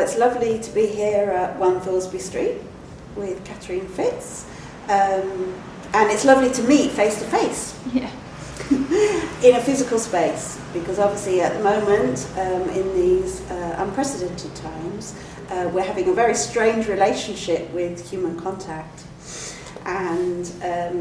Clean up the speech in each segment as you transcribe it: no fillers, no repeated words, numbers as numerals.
it's lovely to be here at One Thoresby Street with Katharina Fitz, and it's lovely to meet face to face in a physical space, because obviously at the moment, in these unprecedented times, we're having a very strange relationship with human contact. And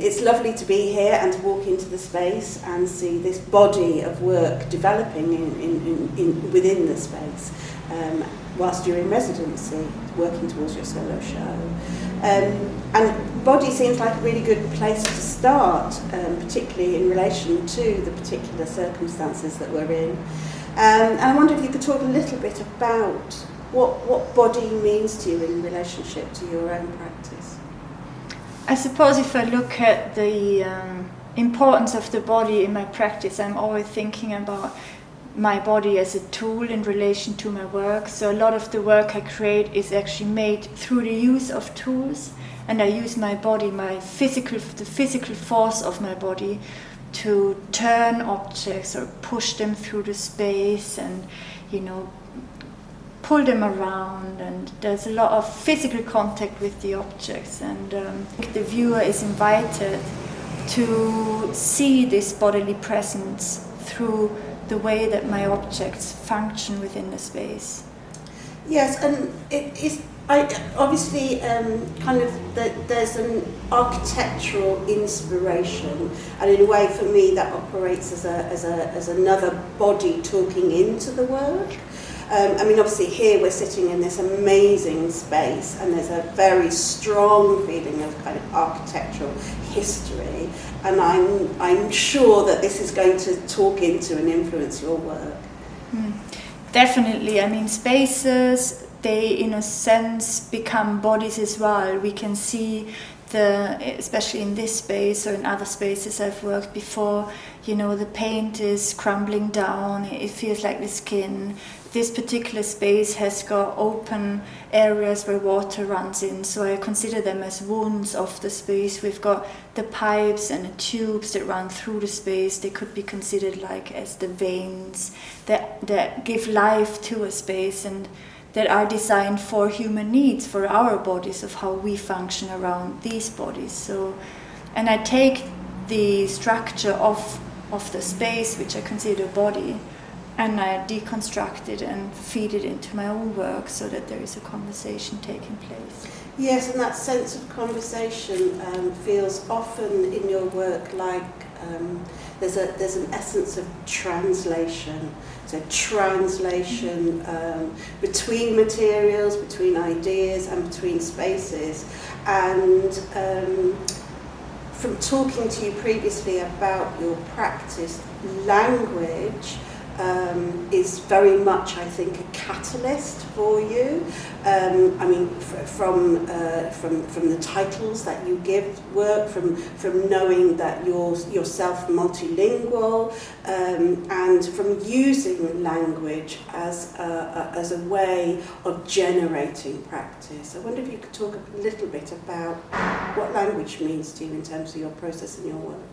it's lovely to be here and to walk into the space and see this body of work developing within the space whilst you're in residency, working towards your solo show. And body seems like a really good place to start, particularly in relation to the particular circumstances that we're in. And I wonder if you could talk a little bit about what body means to you in relationship to your own practice. I suppose if I look at the importance of the body in my practice, I'm always thinking about my body as a tool in relation to my work. So a lot of the work I create is actually made through the use of tools, and I use my body, the physical force of my body, to turn objects or push them through the space and, pull them around, and there's a lot of physical contact with the objects, and the viewer is invited to see this bodily presence through the way that my objects function within the space. Yes, and it is obviously there's an architectural inspiration, and in a way for me that operates as another body talking into the work. Obviously here we're sitting in this amazing space, and there's a very strong feeling of kind of architectural history, and I'm sure that this is going to talk into and influence your work. Definitely. Spaces, they in a sense become bodies as well. We can see especially in this space or in other spaces I've worked before, the paint is crumbling down, it feels like the skin. This particular space has got open areas where water runs in, so I consider them as wounds of the space. We've got the pipes and the tubes that run through the space. They could be considered as the veins that give life to a space and that are designed for human needs, for our bodies, of how we function around these bodies. And I take the structure of the space, which I consider a body, and I deconstruct it and feed it into my own work so that there is a conversation taking place. Yes, and that sense of conversation feels often in your work like there's an essence of translation. So translation between materials, between ideas, and between spaces. And from talking to you previously about your practice, language is very much, I think, a catalyst for you. From the titles that you give work, from knowing that you're yourself multilingual, and from using language as a way of generating practice. I wonder if you could talk a little bit about what language means to you in terms of your process and your work.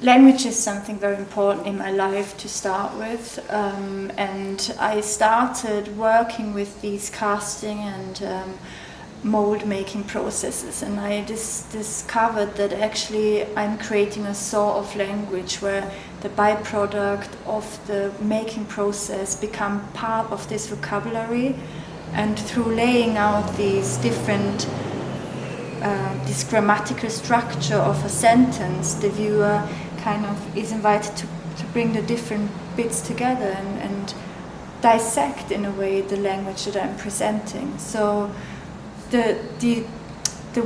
Language is something very important in my life to start with, and I started working with these casting and mold making processes, and I discovered that actually I'm creating a sort of language where the byproduct of the making process become part of this vocabulary, and through laying out these different this grammatical structure of a sentence, the viewer kind of is invited to bring the different bits together and dissect in a way the language that I'm presenting. So the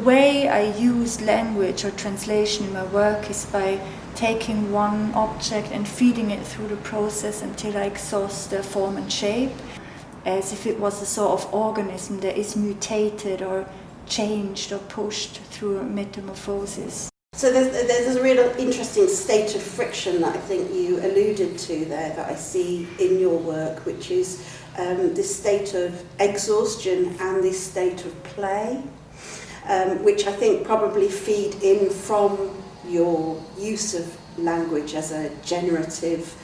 way I use language or translation in my work is by taking one object and feeding it through the process until I exhaust their form and shape, as if it was a sort of organism that is mutated or changed or pushed through a metamorphosis. So there's a real interesting state of friction that I think you alluded to there that I see in your work, which is this state of exhaustion and this state of play, which I think probably feed in from your use of language as a generative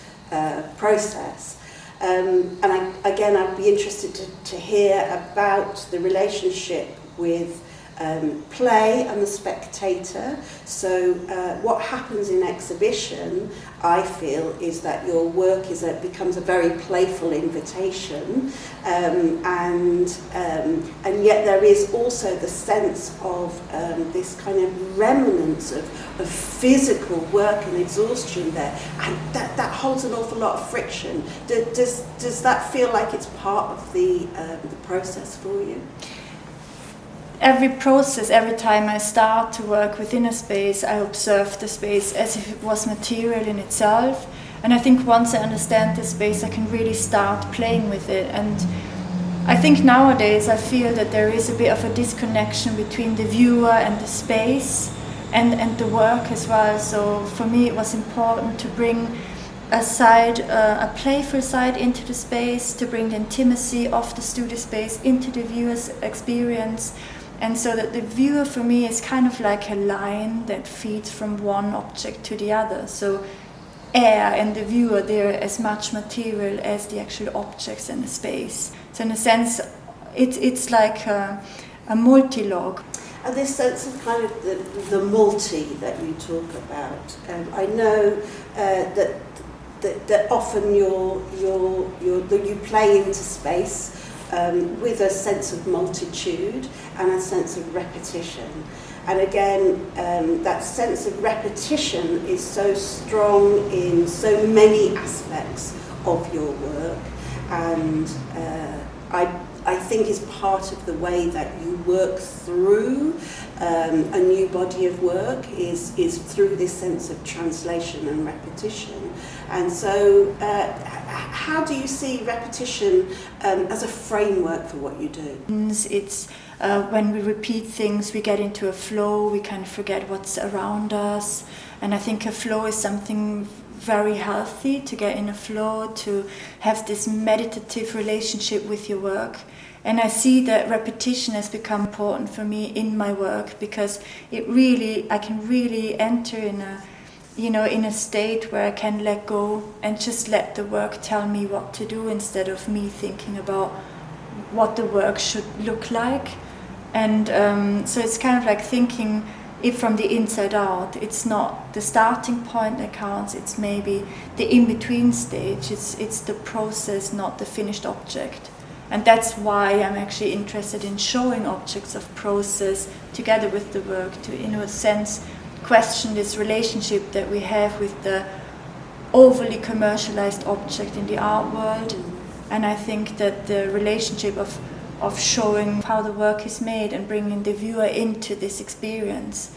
process. I'd be interested to hear about the relationship with play and the spectator. So what happens in exhibition, I feel, is that your work becomes a very playful invitation, and yet there is also the sense of this kind of remnants of physical work and exhaustion there, and that holds an awful lot of friction. Does that feel like it's part of the process for you? Every process, every time I start to work within a space, I observe the space as if it was material in itself. And I think once I understand the space, I can really start playing with it. And I think nowadays I feel that there is a bit of a disconnection between the viewer and the space and the work as well. So for me it was important to bring a playful side into the space, to bring the intimacy of the studio space into the viewer's experience. And so that the viewer for me is kind of like a line that feeds from one object to the other. So air and the viewer, they're as much material as the actual objects in the space. So in a sense, it's like a multi-log. And this sense of kind of the multi that you talk about, I know that often you play into space with a sense of multitude and a sense of repetition. And again, that sense of repetition is so strong in so many aspects of your work, and I think is part of the way that you work through a new body of work is through this sense of translation and repetition. And so how do you see repetition as a framework for what you do? It's when we repeat things, we get into a flow, we kind of forget what's around us. And I think a flow is something very healthy, to get in a flow, to have this meditative relationship with your work. And I see that repetition has become important for me in my work, because I can really enter in a state where I can let go and just let the work tell me what to do, instead of me thinking about what the work should look like. And so it's kind of like thinking it from the inside out. It's not the starting point that counts, it's maybe the in-between stage. It's the process, not the finished object. And that's why I'm actually interested in showing objects of process together with the work, to, in a sense, question this relationship that we have with the overly commercialized object in the art world. And I think that the relationship of showing how the work is made and bringing the viewer into this experience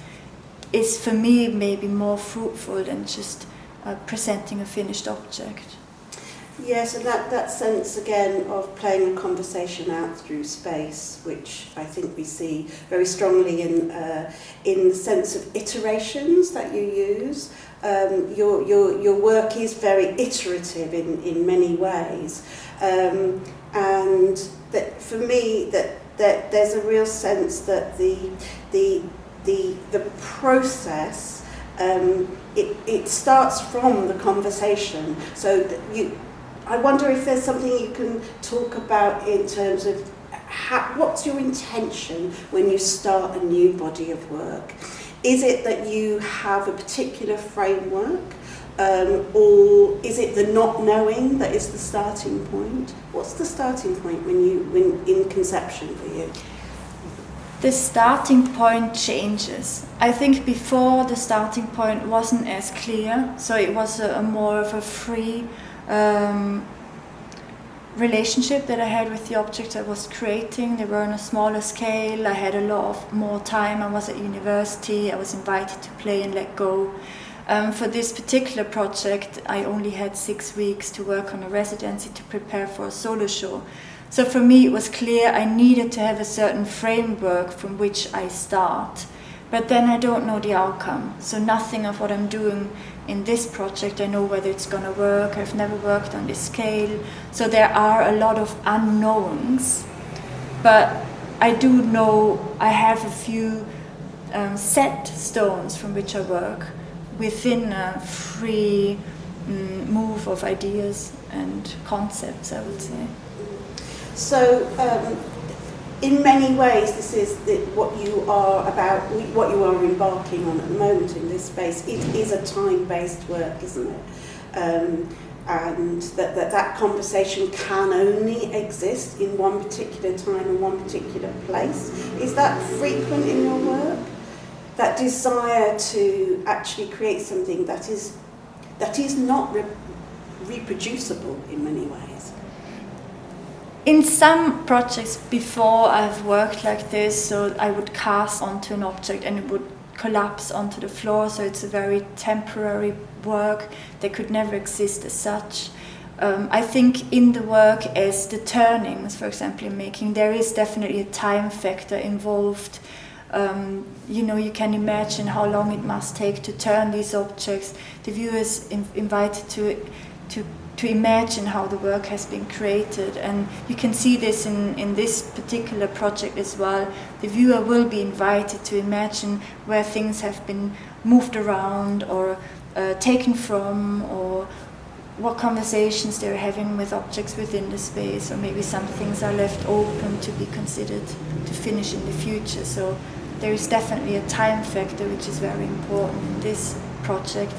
is, for me, maybe more fruitful than just presenting a finished object. Yes, and that sense again of playing a conversation out through space, which I think we see very strongly in the sense of iterations that you use. Your work is very iterative in many ways, and that for me that there's a real sense that the process it starts from the conversation. So that I wonder if there's something you can talk about in terms of what's your intention when you start a new body of work? Is it that you have a particular framework, or is it the not knowing that is the starting point? What's the starting point when in conception for you? The starting point changes. I think before, the starting point wasn't as clear, so it was a more of a free relationship that I had with the objects I was creating. They were on a smaller scale. I had a lot more time. I was at university. I was invited to play and let go. For this particular project, I only had 6 weeks to work on a residency to prepare for a solo show. So for me, it was clear I needed to have a certain framework from which I start. But then I don't know the outcome. So nothing of what I'm doing in this project, I know whether it's going to work. I've never worked on this scale. So there are a lot of unknowns. But I do know I have a few set stones from which I work within a free move of ideas and concepts, I would say. So, in many ways, this is what you are embarking on at the moment in this space. It is a time-based work, isn't it? And that conversation can only exist in one particular time and one particular place. Is that frequent in your work? That desire to actually create something that is not reproducible in many ways? In some projects before, I've worked like this, so I would cast onto an object and it would collapse onto the floor, so it's a very temporary work that could never exist as such. I think in the work as the turnings, for example, in making, there is definitely a time factor involved. You can imagine how long it must take to turn these objects. The viewer is invited to imagine how the work has been created, and you can see this in this particular project as well. The viewer will be invited to imagine where things have been moved around or taken from, or what conversations they're having with objects within the space, or maybe some things are left open to be considered to finish in the future. So there is definitely a time factor which is very important in this project.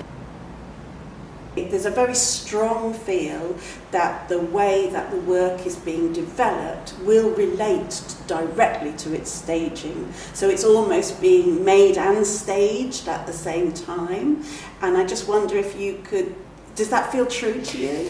There's a very strong feel that the way that the work is being developed will relate directly to its staging. So it's almost being made and staged at the same time. And I just wonder if you could, does that feel true to you?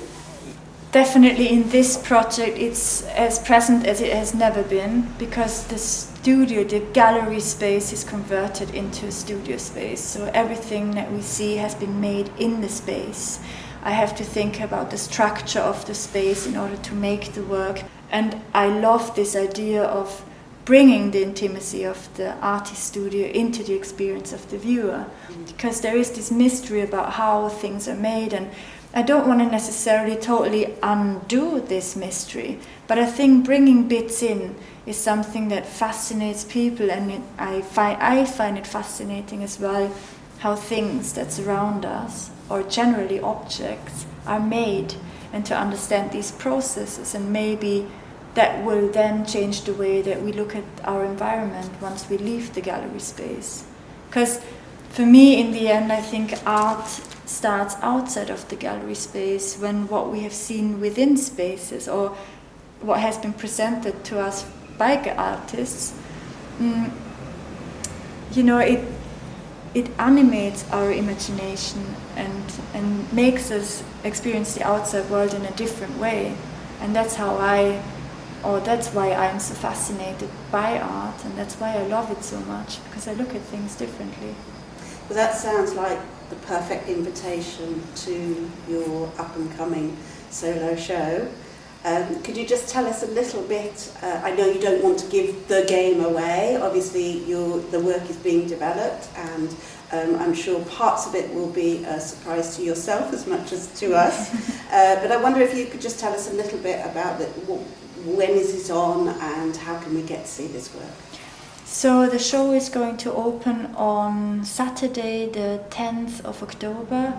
Definitely in this project it's as present as it has never been, because the studio, the gallery space is converted into a studio space. So everything that we see has been made in the space. I have to think about the structure of the space in order to make the work. And I love this idea of bringing the intimacy of the artist studio into the experience of the viewer, because there is this mystery about how things are made, and I don't want to necessarily totally undo this mystery, but I think bringing bits in is something that fascinates people, and I find it fascinating as well how things that surround us, or generally objects, are made, and to understand these processes, and maybe that will then change the way that we look at our environment once we leave the gallery space. Because for me, in the end, I think art starts outside of the gallery space, when what we have seen within spaces, or what has been presented to us by artists, it animates our imagination and makes us experience the outside world in a different way. And that's that's why I'm so fascinated by art, and that's why I love it so much, because I look at things differently. Well, that sounds like the perfect invitation to your up-and-coming solo show. Could you just tell us a little bit, I know you don't want to give the game away, obviously the work is being developed, and I'm sure parts of it will be a surprise to yourself as much as to us, but I wonder if you could just tell us a little bit about when is it on, and how can we get to see this work? So the show is going to open on Saturday the 10th of October.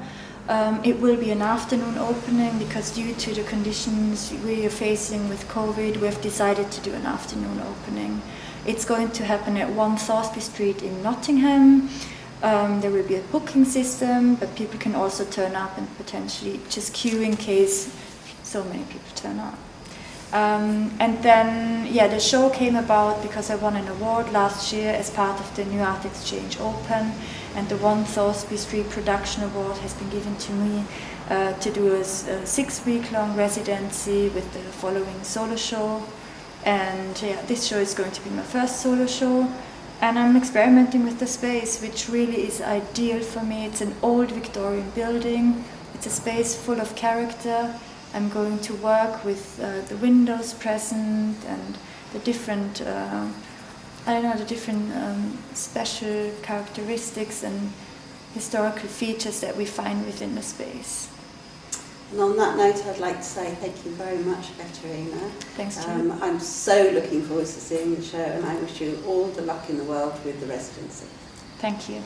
It will be an afternoon opening, because due to the conditions we are facing with COVID, we have decided to do an afternoon opening. It's going to happen at One Thoresby Street in Nottingham. There will be a booking system, but people can also turn up and potentially just queue in case so many people turn up. And then, the show came about because I won an award last year as part of the New Art Exchange Open, and the One Thoresby Street Production Award has been given to me to do a 6-week-long residency with the following solo show. And this show is going to be my first solo show, and I'm experimenting with the space, which really is ideal for me. It's an old Victorian building. It's a space full of character. I'm going to work with the windows present and the different, special characteristics and historical features that we find within the space. And on that note, I'd like to say thank you very much, Katharina. Thanks to you. I'm so looking forward to seeing the show, and I wish you all the luck in the world with the residency. Thank you.